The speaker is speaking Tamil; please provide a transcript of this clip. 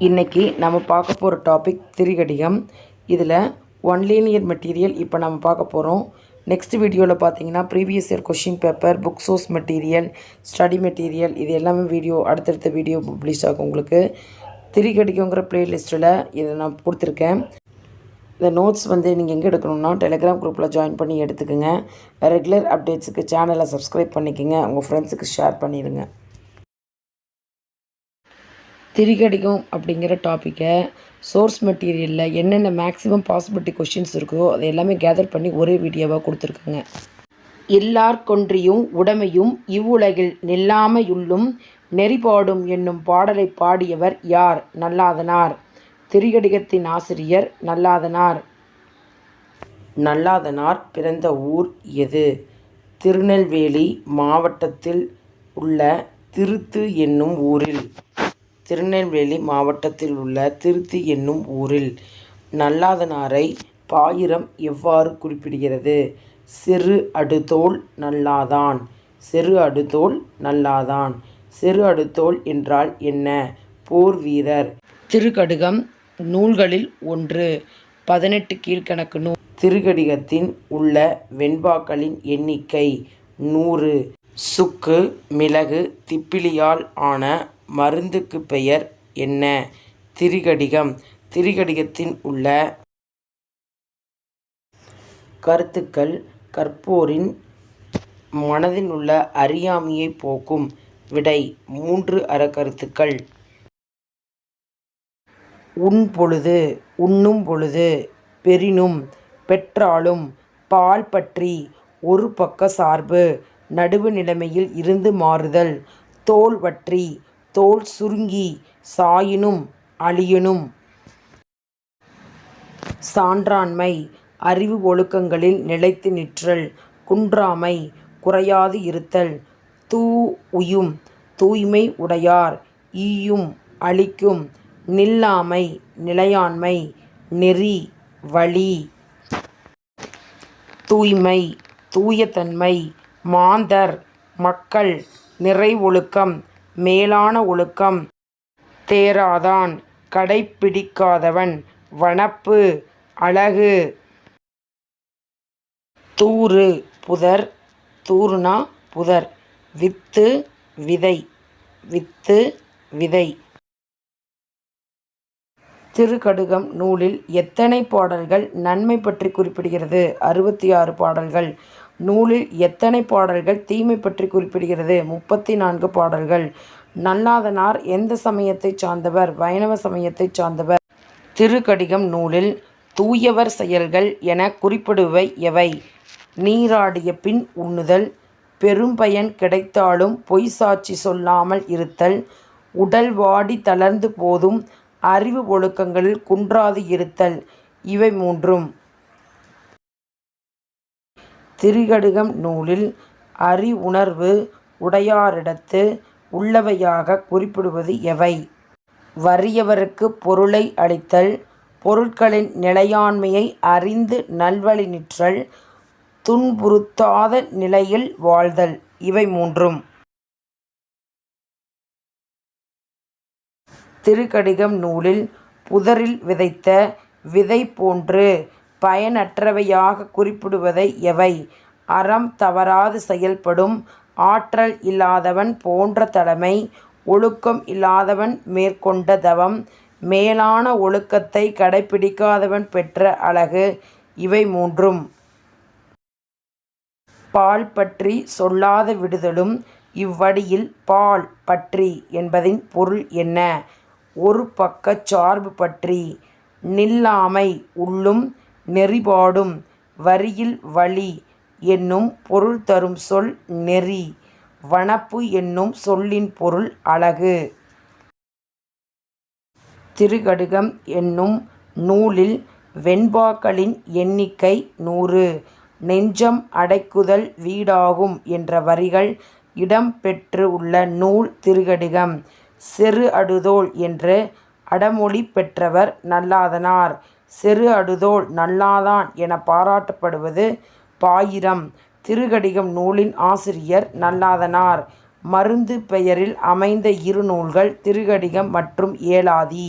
இன்றைக்கி நம்ம பார்க்க போகிற டாபிக் திரிகடிகம். இதில் ஒன் லீனியர் மெட்டீரியல் இப்போ நம்ம பார்க்க போகிறோம். நெக்ஸ்ட் வீடியோவில் பார்த்தீங்கன்னா previous year question paper, book source material, study material இது எல்லாமே வீடியோ அடுத்தடுத்த வீடியோ பப்ளிஷ் ஆகும். உங்களுக்கு திரிகடிகங்கிற ப்ளேலிஸ்ட்டில் இதை நான் கொடுத்துருக்கேன். இந்த நோட்ஸ் நீங்கள் எங்கே எடுக்கணும்னா டெலிகிராம் குரூப்பில் ஜாயின் பண்ணி எடுத்துக்கோங்க. ரெகுலர் அப்டேட்ஸுக்கு சேனலை சப்ஸ்கிரைப் பண்ணிக்கோங்க. உங்கள் ஃப்ரெண்ட்ஸுக்கு ஷேர் பண்ணிடுங்க. திரிகடிகம் அப்படிங்கிற டாப்பிக்கை சோர்ஸ் மெட்டீரியலில் என்னென்ன மேக்ஸிமம் பாசிபிலிட்டி கொஷின்ஸ் இருக்கோ அதை எல்லாமே கேதர் பண்ணி ஒரே வீடியோவாக கொடுத்துருக்குங்க. எல்லார் கொன்றியும் உடைமையும் இவ்வுலகில் நில்லாமையுள்ளும் நெறிபாடும் என்னும் பாடலை பாடியவர் யார்? நல்லாதனார். திரிகடிகத்தின் ஆசிரியர் நல்லாதனார். நல்லாதனார் பிறந்த ஊர் எது? திருநெல்வேலி மாவட்டத்தில் உள்ள திருத்து என்னும் ஊரில். திருநெல்வேலி மாவட்டத்தில் உள்ள திருத்தி என்னும் ஊரில். நல்லாதனாரை பாயிரம் எவ்வாறு குறிப்பிடுகிறது? செரு அடுதோள் நல்லாதான். செரு அடுதோள் நல்லாதான். செரு அடுதோள் என்றால் என்ன? போர் வீரர். திருக்கடிகம் நூல்களில் ஒன்று. 18 கீழ்கணக்கு நூல். திருக்கடிகத்தின் உள்ள வெண்பாக்களின் எண்ணிக்கை 100. சுக்கு, மிளகு, திப்பிலியால் ஆன மருந்துக்கு பெயர் என்ன? திரிகடிகம். திரிகடிகத்தின் உள்ள கருத்துக்கள் கற்போரின் மனதில் உள்ள அறியாமையை போக்கும். விடை 3 அறக்கருத்துக்கள். உண்பொழுது, உண்ணும் பொழுது, பெறினும், பெற்றாலும், பால் பற்றி, ஒரு பக்க சார்பு, நடுவு நிலைமையில் இருந்து மாறுதல், தோல் வற்றி, தோல் சுருங்கி, சாயினும் அழியனும், சான்றாண்மை, அறிவு ஒழுக்கங்களில் நிலைத்து நிற்றல், குன்றாமை, குறையாது இருத்தல், தூஉயும், தூய்மை உடையார், ஈயும், அளிக்கும், நில்லாமை, நிலையாண்மை, நெறி, வழி, தூய்மை, தூயதன்மை, மாந்தர், மக்கள், நிறை ஒழுக்கம், மேலான ஒழுக்கம், தேராதான், கடைப்பிடிக்காதவன், வனப்பு, அழகு, தூறு, புதர், தூறுனா புதர், வித்து, விதை, வித்து, விதை. திருக்கடிகம் நூலில் எத்தனை பாடல்கள் நன்மை பற்றி குறிப்பிடுகிறது? 66 பாடல்கள். நூலில் எத்தனை பாடல்கள் தீமை பற்றி குறிப்பிடுகிறது? 34 பாடல்கள். நல்லாதனார் எந்த சமயத்தை சார்ந்தவர்? வைணவ சமயத்தை சார்ந்தவர். திருக்கடிகம் நூலில் தூயவர் செயல்கள் என குறிப்பிடுவை எவை? நீராடிய பின் உண்ணுதல், பெரும்பயன் கிடைத்தாலும் பொய் சாட்சி சொல்லாமல் இருத்தல், உடல் வாடி தளர்ந்து போதும் அறிவு ஒழுக்கங்களில் குன்றாது இருத்தல். இவை மூன்றும். திரிகடிகம் நூலில் அறிவுணர்வு உடையாரிடத்து உள்ளவையாக குறிப்பிடுவது எவை? வறியவருக்கு பொருளை அளித்தல், பொருட்களின் நிலையாண்மையை அறிந்து நல்வழி நிற்றல், துன்புறுத்தாத நிலையில் வாழ்தல். இவை மூன்றும். திருக்கடிகம் நூலில் புதரில் விதைத்த விதை போன்று பயனற்றவையாக குறிப்பிடுவதை எவை? அறம் தவறாது செயல்படும், ஆற்றல் இல்லாதவன் போன்ற தலைமை, ஒழுக்கம் இல்லாதவன் மேற்கொண்ட தவம், மேலான ஒழுக்கத்தை கடைப்பிடிக்காதவன் பெற்ற அழகு. இவை மூன்றும். பால் பற்றி சொல்லாத விடுதலும். இவ்வடியில் பால் பற்றி என்பதின் பொருள் என்ன? ஒரு பக்கச் சார்பு பற்றி. நில்லாமை உள்ளும் நெறிபாடும், வரியில் வழி என்னும் பொருள் தரும் சொல் நெறி. வனப்பு என்னும் சொல்லின் பொருள் அழகு. திருக்கடிகம் என்னும் நூலில் வெண்பாக்களின் எண்ணிக்கை 100. நெஞ்சம் அடைக்குதல் வீடாகும் என்ற வரிகள் இடம் பெற்று உள்ள நூல் திருக்கடிகம். செரு அடுதோள் என்று அடமொழி பெற்றவர் நல்லாதனார். செரு அடுதோள் நல்லாதான் என பாராட்டப்படுவது பாயிரம். திருக்கடிகம் நூலின் ஆசிரியர் நல்லாதனார். மருந்து பெயரில் அமைந்த இரு நூல்கள் திரிகடிகம் மற்றும் ஏலாதி.